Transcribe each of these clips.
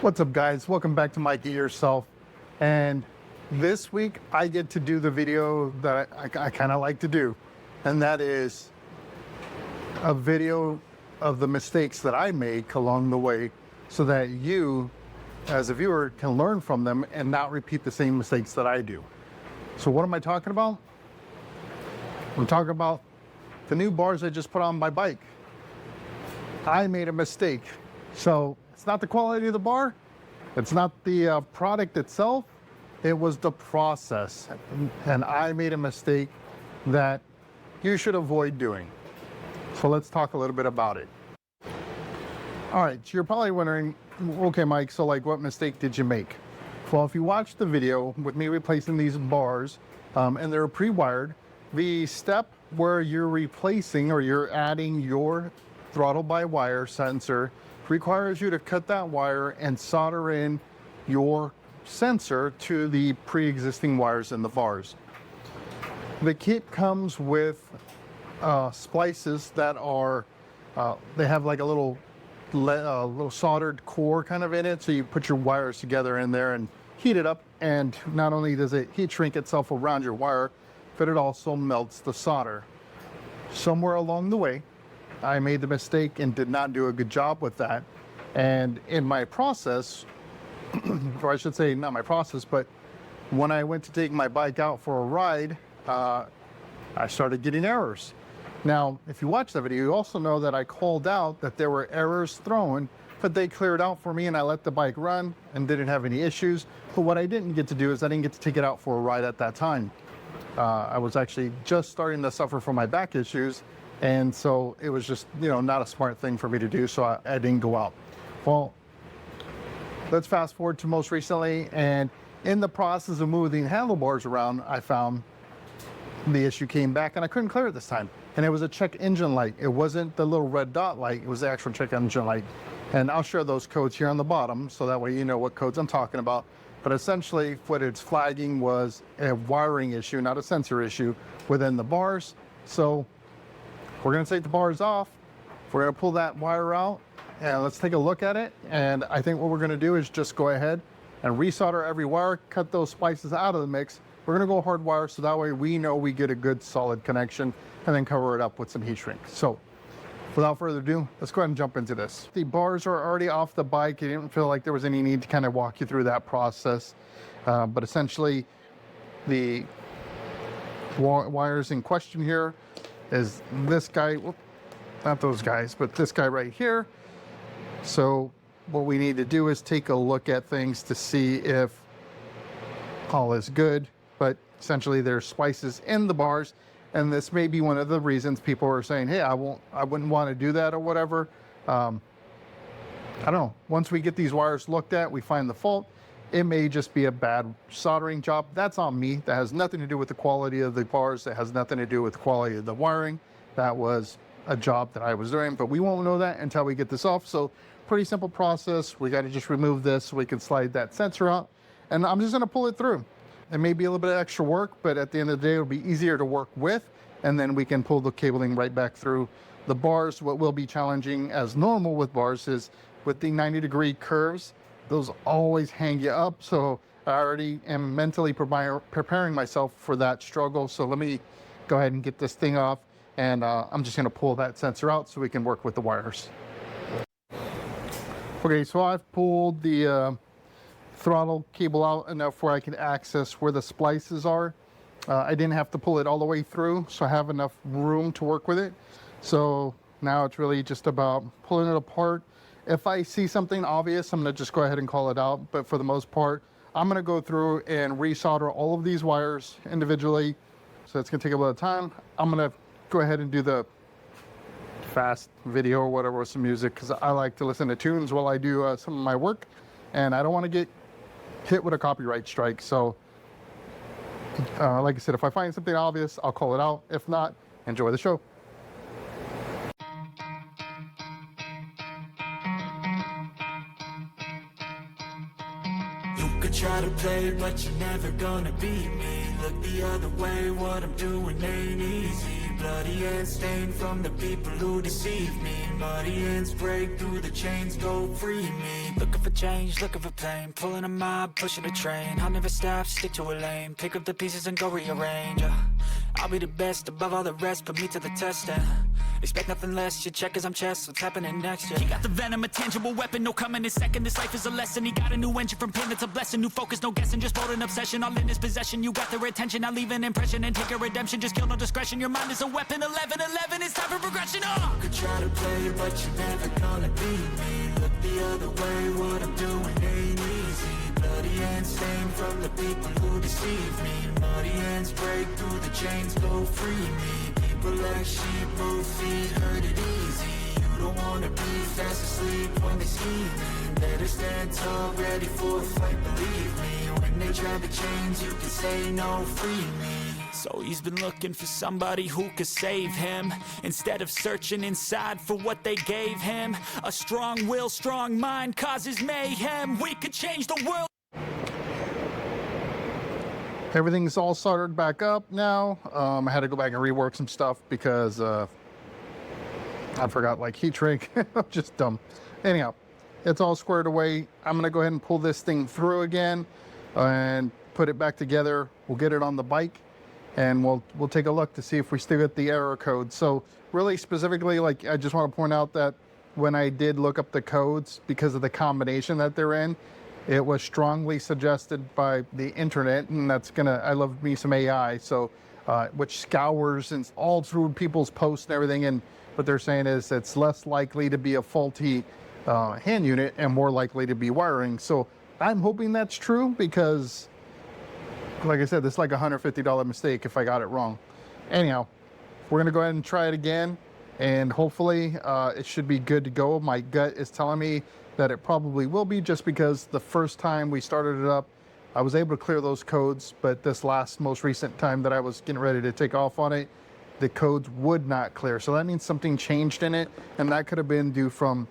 What's up, guys? Welcome back to Mikey Yourself. And this week I get to do the video that I kind of like to do, and that is a video of the mistakes that I make along the way so that you as a viewer can learn from them and not repeat the same mistakes that I do. So what am I talking about? I'm talking about the new bars I just put on my bike. I made a mistake. So it's not the quality of the bar, it's not the product itself, it was the process. And I made a mistake that you should avoid doing. So let's talk a little bit about it. All right, so you're probably wondering, okay, Mike, so like what mistake did you make? Well, if you watch the video with me replacing these bars, and they're pre-wired, the step where you're replacing or you're adding your throttle-by-wire sensor requires you to cut that wire and solder in your sensor to the pre-existing wires in the bars. The kit comes with splices that are, they have like a little soldered core kind of in it, so you put your wires together in there and heat it up, and not only does it heat shrink itself around your wire, but it also melts the solder. Somewhere along the way I made the mistake and did not do a good job with that, and in my process, or I should say not my process, but when I went to take my bike out for a ride, I started getting errors. Now, if you watch the video, you also know that I called out that there were errors thrown, but they cleared out for me and I let the bike run and didn't have any issues. But what I didn't get to do is I didn't get to take it out for a ride at that time. I was actually just starting to suffer from my back issues, and so it was just, you know, not a smart thing for me to do, so I didn't go out. Well, let's fast forward to most recently, and in the process of moving handlebars around, I found the issue came back and I couldn't clear it this time. And it was a check engine light. It wasn't the little red dot light, it was the actual check engine light. And I'll share those codes here on the bottom, so that way you know what codes I'm talking about. But essentially what it's flagging was a wiring issue, not a sensor issue within the bars. So we're gonna take the bars off, we're gonna pull that wire out, and let's take a look at it. And I think what we're gonna do is just go ahead and resolder every wire, cut those splices out of the mix. We're gonna go hardwire, so that way we know we get a good solid connection, and then cover it up with some heat shrink. So without further ado, let's go ahead and jump into this. The bars are already off the bike. I didn't feel like there was any need to kind of walk you through that process. But essentially the wires in question here is this guy, well, not those guys, but this guy right here. So what we need to do is take a look at things to see if all is good. But essentially there's splices in the bars, and this may be one of the reasons people are saying, hey, I wouldn't want to do that or whatever. I don't know. Once we get these wires looked at, we find the fault. It may just be a bad soldering job. That's on me. That has nothing to do with the quality of the bars. That has nothing to do with the quality of the wiring. That was a job that I was doing, but we won't know that until we get this off. So pretty simple process. We got to just remove this so we can slide that sensor out, and I'm just going to pull it through. It may be a little bit of extra work, but at the end of the day, it'll be easier to work with, and then we can pull the cabling right back through the bars. What will be challenging as normal with bars is with the 90-degree curves, those always hang you up. So I already am mentally preparing myself for that struggle. So let me go ahead and get this thing off, and I'm just going to pull that sensor out so we can work with the wires. Okay, so I've pulled the throttle cable out enough where I can access where the splices are. I didn't have to pull it all the way through, so I have enough room to work with it. So now it's really just about pulling it apart. If I see something obvious, I'm going to just go ahead and call it out. But for the most part, I'm going to go through and resolder all of these wires individually. So it's going to take a little time. I'm going to go ahead and do the fast video or whatever with some music, because I like to listen to tunes while I do some of my work, and I don't want to get hit with a copyright strike. So like I said, if I find something obvious, I'll call it out. If not, enjoy the show. You could try to play, but you're never gonna beat me. Look the other way, what I'm doing ain't easy. Bloody hands stained from the people who deceive me. Muddy hands break through the chains, go free me. Looking for change, looking for pain, pulling a mob, pushing a train. I'll never stop, stick to a lane, pick up the pieces and go rearrange. I'll be the best above all the rest, put me to the test and expect nothing less. You check as I'm chess, what's happening next? Yeah. He got the venom, a tangible weapon, no coming in second. This life is a lesson. He got a new engine from pain, it's a blessing. New focus, no guessing, just bold and obsession. All in his possession, you got their attention. I leave an impression and take a redemption. Just kill no discretion. Your mind is a weapon. 11-11, it's time for progression. Oh! You could try to play, but you're never gonna beat me. Look the other way, what I'm doing ain't easy. Bloody hands stained from the people who deceive me. Muddy hands break through the chains, go free me. People like sheep, move feet, hurt it easy. You don't wanna be fast asleep when they see me. Better stand tall, ready for a fight, believe me. When they try the chains, you can say no, free me. So he's been looking for somebody who could save him, instead of searching inside for what they gave him. A strong will, strong mind causes mayhem. We could change the world. Everything's all soldered back up now. I had to go back and rework some stuff because I forgot like heat shrink. I'm just dumb. Anyhow, it's all squared away. I'm gonna go ahead and pull this thing through again and put it back together. We'll get it on the bike and we'll take a look to see if we still get the error code. So really specifically, like, I just want to point out that when I did look up the codes, because of the combination that they're in, it was strongly suggested by the internet, and that's gonna, I love me some AI, so which scours and all through people's posts and everything, and what they're saying is it's less likely to be a faulty hand unit and more likely to be wiring. So I'm hoping that's true, because like I said, this is like a $150 mistake if I got it wrong. Anyhow, we're gonna go ahead and try it again, and hopefully it should be good to go. My gut is telling me that it probably will be, just because the first time we started it up, I was able to clear those codes, but this most recent time that I was getting ready to take off on it, the codes would not clear. So that means something changed in it, and that could have been due from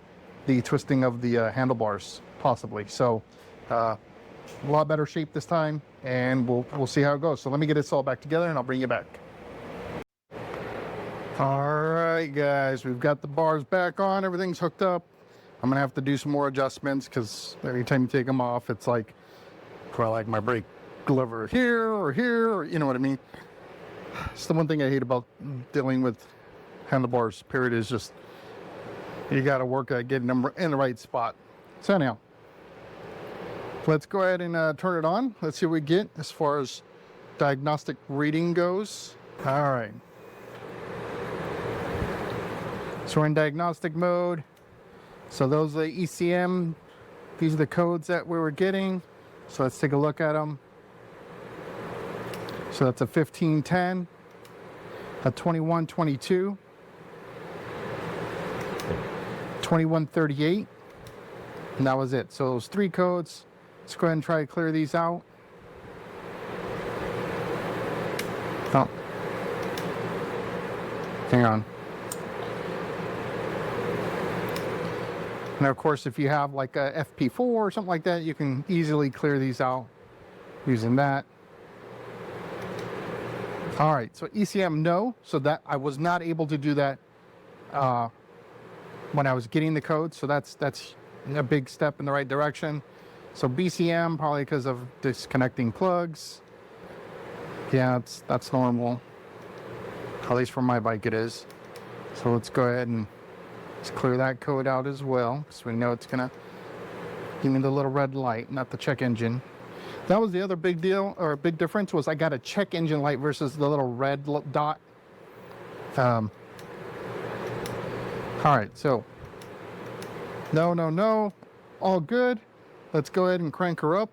the twisting of the handlebars, possibly. So a lot better shape this time, and we'll see how it goes. So let me get this all back together and I'll bring you back. All right, guys, we've got the bars back on, everything's hooked up. I'm gonna have to do some more adjustments, because every time you take them off, it's like, do I like my brake lever here or here, or you know what I mean? It's the one thing I hate about dealing with handlebars, period, is just you gotta work at getting them in the right spot. So anyhow, let's go ahead and turn it on. Let's see what we get as far as diagnostic reading goes. All right. So we're in diagnostic mode. So those are the ECM. These are the codes that we were getting. So let's take a look at them. So that's a 1510, a 2122, 2138, and that was it. So those three codes. Let's go ahead and try to clear these out. Oh. Hang on. And of course, if you have like a FP4 or something like that, you can easily clear these out using that. All right, so ECM, no. So that I was not able to do that when I was getting the code. So that's a big step in the right direction. So BCM, probably because of disconnecting plugs. Yeah, that's normal. At least for my bike it is. So let's go ahead and let's clear that code out as well, because we know it's gonna give me the little red light, not the check engine. That was the other big deal, or big difference, was I got a check engine light versus the little red dot. All right, so no, all good. Let's go ahead and crank her up.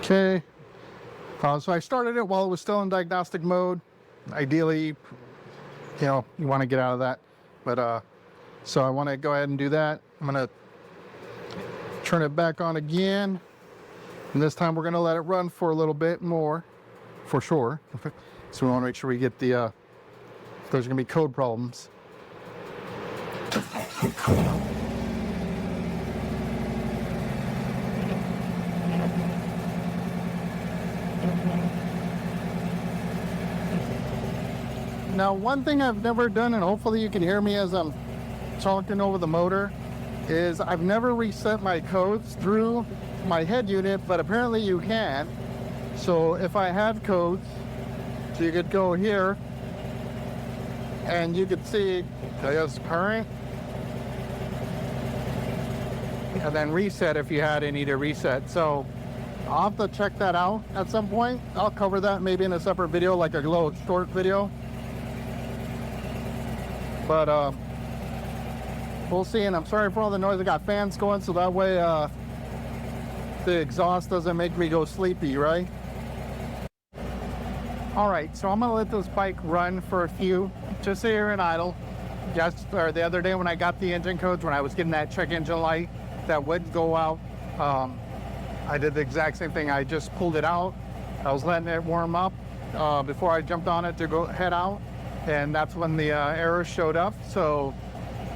Okay, so I started it while it was still in diagnostic mode. Ideally, you want to get out of that. But so I want to go ahead and do that. I'm going to turn it back on again. And this time we're going to let it run for a little bit more, for sure. So we want to make sure we get the, if there's going to be code problems. Now, one thing I've never done, and hopefully you can hear me as I'm talking over the motor, is I've never reset my codes through my head unit, but apparently you can. So if I had codes, so you could go here and you could see, I guess, current, and then reset if you had any to reset. So I'll have to check that out at some point. I'll cover that maybe in a separate video, like a little short video. But we'll see. And I'm sorry for all the noise. I got fans going, so that way the exhaust doesn't make me go sleepy, right? All right, so I'm gonna let this bike run for a few, just so you're in idle. Or the other day when I got the engine codes, when I was getting that check engine light that wouldn't go out, I did the exact same thing. I just pulled it out. I was letting it warm up before I jumped on it to go head out. And that's when the errors showed up. So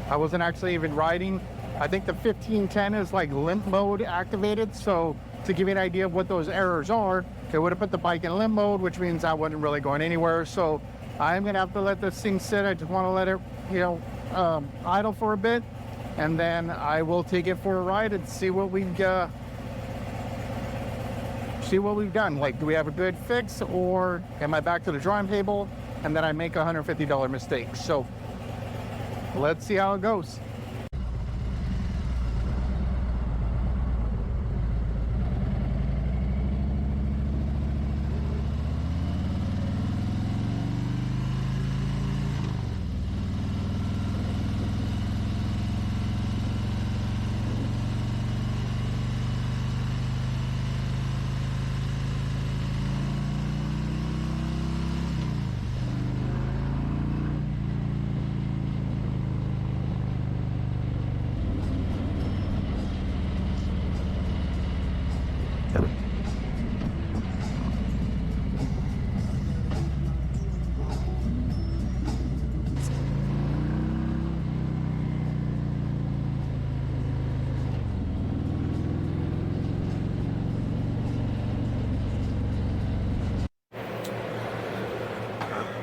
I wasn't actually even riding. I think the 1510 is like limp mode activated. So to give you an idea of what those errors are, it would have put the bike in limp mode, which means I wasn't really going anywhere. So I'm gonna have to let this thing sit. I just want to let it, idle for a bit, and then I will take it for a ride and see what we've done. Like, do we have a good fix, or am I back to the drawing table and then I make a $150 mistake? So let's see how it goes.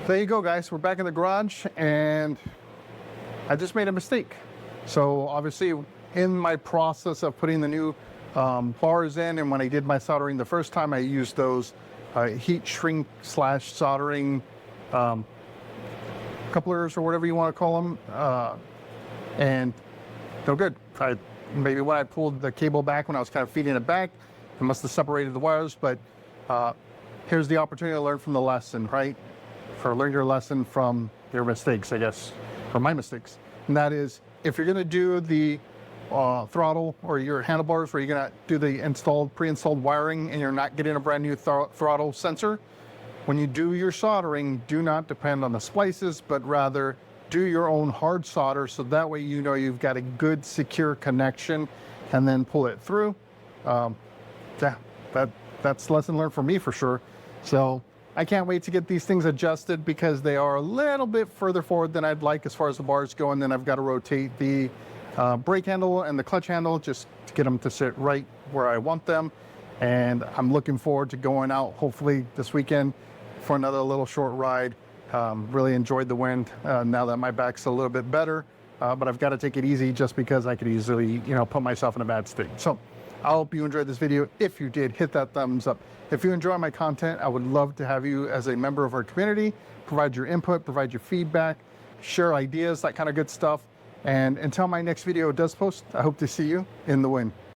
There you go, guys. We're back in the garage, and I just made a mistake. So obviously, in my process of putting the new bars in, and when I did my soldering the first time, I used those heat shrink / soldering couplers, or whatever you want to call them, and they're good. Maybe when I pulled the cable back, when I was kind of feeding it back, it must have separated the wires. But here's the opportunity to learn from the lesson, right? For learn your lesson from your mistakes, I guess, or my mistakes. And that is, if you're going to do the throttle or your handlebars, where you're going to do the pre-installed wiring, and you're not getting a brand new throttle sensor, when you do your soldering, do not depend on the splices, but rather do your own hard solder, so that way you know you've got a good secure connection, and then pull it through. Yeah, that's lesson learned for me for sure. So I can't wait to get these things adjusted, because they are a little bit further forward than I'd like as far as the bars go, and then I've got to rotate the brake handle and the clutch handle just to get them to sit right where I want them. And I'm looking forward to going out hopefully this weekend for another little short ride. Really enjoyed the wind now that my back's a little bit better, but I've got to take it easy just because I could easily put myself in a bad state. So I hope you enjoyed this video. If you did, hit that thumbs up. If you enjoy my content, I would love to have you as a member of our community. Provide your input, provide your feedback, share ideas, that kind of good stuff. And until my next video does post, I hope to see you in the wind.